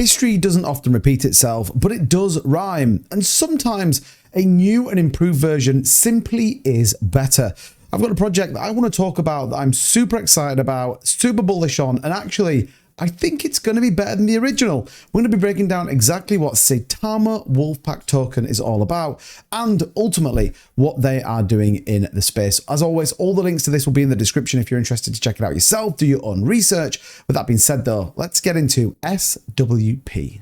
History doesn't often repeat itself, but it does rhyme, and sometimes a new and improved version simply is better. I've got a project that I want to talk about that I'm super excited about, super bullish on, and actually I think it's going to be better than the original. We're going to be breaking down exactly what Saitama Wolf Pack token is all about and ultimately what they are doing in the space. As always, all the links to this will be in the description if you're interested to check it out yourself, do your own research. With that being said though, let's get into SWP.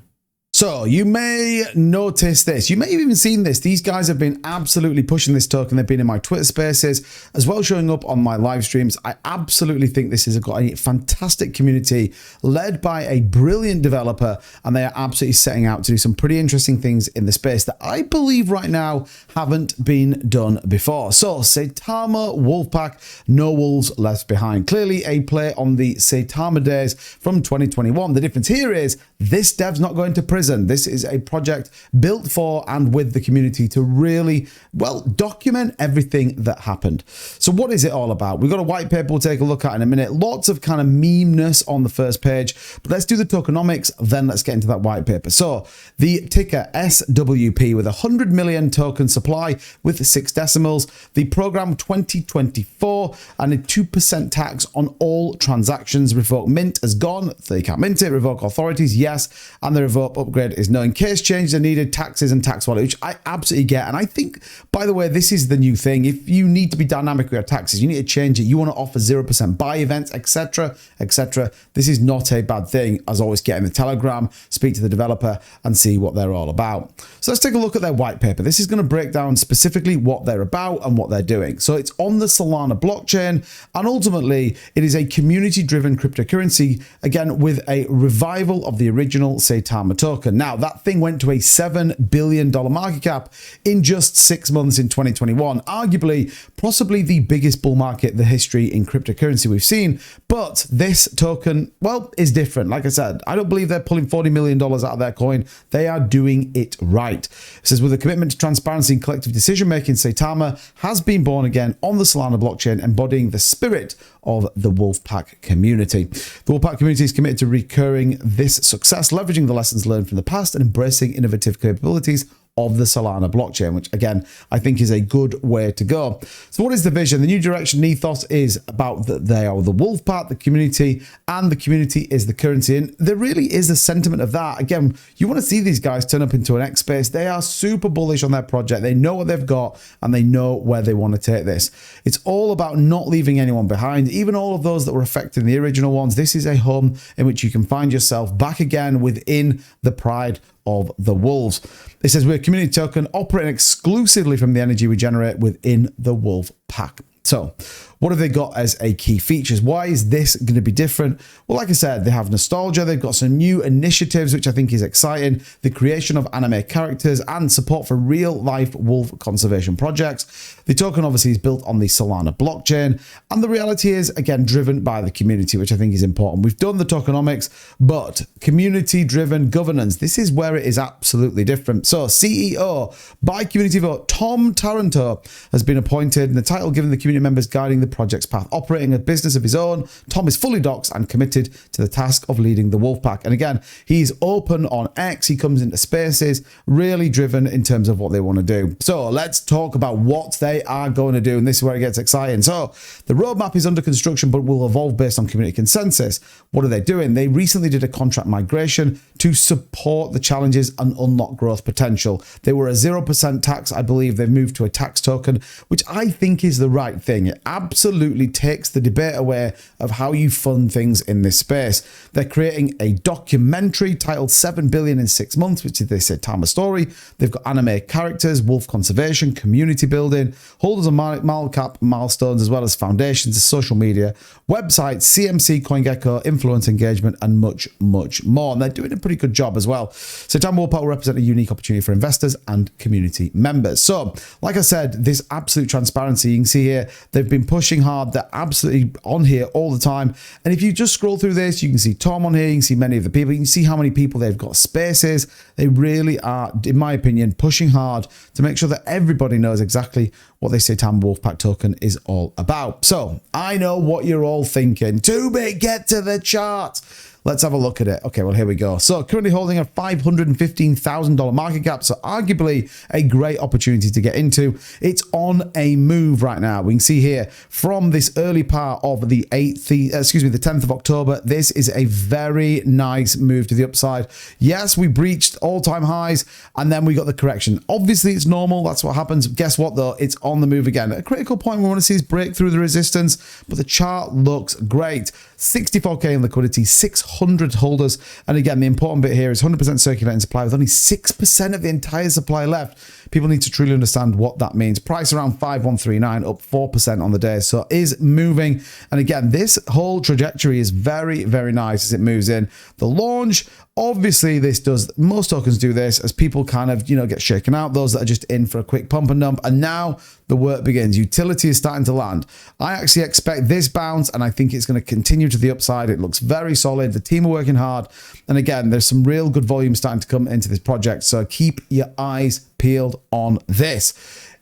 So you may notice this, you may have even seen this. These guys have been absolutely pushing this token. They've been in my Twitter spaces as well, showing up on my live streams. I absolutely think this has got a fantastic community led by a brilliant developer, and they are absolutely setting out to do some pretty interesting things in the space that I believe right now haven't been done before. So Saitama Wolf Pack, no wolves left behind. Clearly a play on the Saitama days from 2021. The difference here is this dev's not going to prison. This is a project built for and with the community to really, well, document everything that happened. So what is it all about? We've got a white paper we'll take a look at in a minute. Lots of kind of meme-ness on the first page, but let's do the tokenomics, then let's get into that white paper. So the ticker SWP with 100 million token supply with 6 decimals, the program 2024 and a 2% tax on all transactions. Revoke mint has gone, so you can't mint it. Revoke authorities, yes, and the revoke upgrade is no. In case changes are needed, taxes and tax wallet, which I absolutely get. And I think, by the way, this is the new thing. If you need to be dynamic with your taxes, you need to change it. You want to offer 0% buy events, etc., etc. This is not a bad thing. As always, get in the Telegram, speak to the developer and see what they're all about. So let's take a look at their white paper. This is going to break down specifically what they're about and what they're doing. So it's on the Solana blockchain, and ultimately it is a community-driven cryptocurrency, again, with a revival of the original Saitama token. Now, that thing went to a $7 billion market cap in just 6 months in 2021. Arguably, possibly the biggest bull market in the history in cryptocurrency we've seen. But this token, well, is different. Like I said, I don't believe they're pulling $40 million out of their coin. They are doing it right. It says, with a commitment to transparency and collective decision-making, Saitama has been born again on the Solana blockchain, embodying the spirit of the Wolf Pack community. The Wolf Pack community is committed to recurring this success, leveraging the lessons learned from the past and embracing innovative capabilities of the Solana blockchain, which again, I think is a good way to go. So what is the vision? The new direction ethos is about that they are the Wolf Pack, the community, and the community is the currency. And there really is a sentiment of that. Again, you want to see these guys turn up into an X space. They are super bullish on their project. They know what they've got and they know where they want to take this. It's all about not leaving anyone behind, even all of those that were affected in the original ones. This is a home in which you can find yourself back again within the pride of the wolves. It says we're a community token operating exclusively from the energy we generate within the Wolf Pack. So what have they got as a key features? Why is this going to be different? Well, like I said, they have nostalgia. They've got some new initiatives, which I think is exciting. The creation of anime characters and support for real life wolf conservation projects. The token obviously is built on the Solana blockchain. And the reality is, again, driven by the community, which I think is important. We've done the tokenomics, but community driven governance, this is where it is absolutely different. So CEO by community vote, Tom Taranto has been appointed, and the title given the community members guiding the project's path. Operating a business of his own, Tom is fully doxed and committed to the task of leading the Wolf Pack. And again, he's open on X. He comes into spaces, really driven in terms of what they want to do. So let's talk about what they are going to do. And this is where it gets exciting. So the roadmap is under construction, but will evolve based on community consensus. What are they doing? They recently did a contract migration to support the challenges and unlock growth potential. They were a 0% tax. I believe they've moved to a tax token, which I think is the right thing. It absolutely takes the debate away of how you fund things in this space. They're creating a documentary titled 7 billion in 6 months, which is the Saitama story. They've got anime characters, wolf conservation, community building, holders of market milestones, as well as foundations, social media, websites, CMC, CoinGecko, influence engagement, and much, much more. And they're doing a pretty good job as well. Saitama Wolf Pack will represent a unique opportunity for investors and community members. So, like I said, this absolute transparency, you can see here, they've been pushing hard. They're absolutely on here all the time. And if you just scroll through this, you can see Tom on here, you can see many of the people, you can see how many people they've got spaces. They really are, in my opinion, pushing hard to make sure that everybody knows exactly what this Saitama Wolf Pack token is all about. So I know what you're all thinking. Too big, get to the chart. Let's have a look at it. Okay, well, here we go. So currently holding a $515,000 market cap. So arguably a great opportunity to get into. It's on a move right now. We can see here from this early part of the 10th of October, this is a very nice move to the upside. Yes, we breached all-time highs and then we got the correction. Obviously, it's normal. That's what happens. Guess what, though? It's on the move again. A critical point we want to see is break through the resistance, but the chart looks great. 64K in liquidity, 600 holders. And again, the important bit here is 100% circulating supply with only 6% of the entire supply left. People need to truly understand what that means. Price around 5139, up 4% on the day. So is moving. And again, this whole trajectory is very, very nice as it moves in. The launch, obviously this does, most tokens do this as people kind of, get shaken out, those that are just in for a quick pump and dump. And now the work begins. Utility is starting to land. I actually expect this bounce and I think it's going to continue to the upside. It looks very solid. The team are working hard. And again, there's some real good volume starting to come into this project. So keep your eyes peeled on this.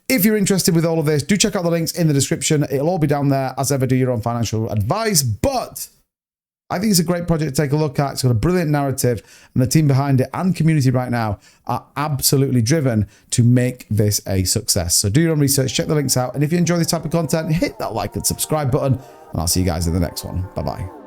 If you're interested with all of this, do check out the links in the description. It'll all be down there. As ever, do your own financial advice. But I think it's a great project to take a look at. It's got a brilliant narrative and the team behind it and community right now are absolutely driven to make this a success. So do your own research, check the links out. And if you enjoy this type of content, hit that like and subscribe button and I'll see you guys in the next one. Bye-bye.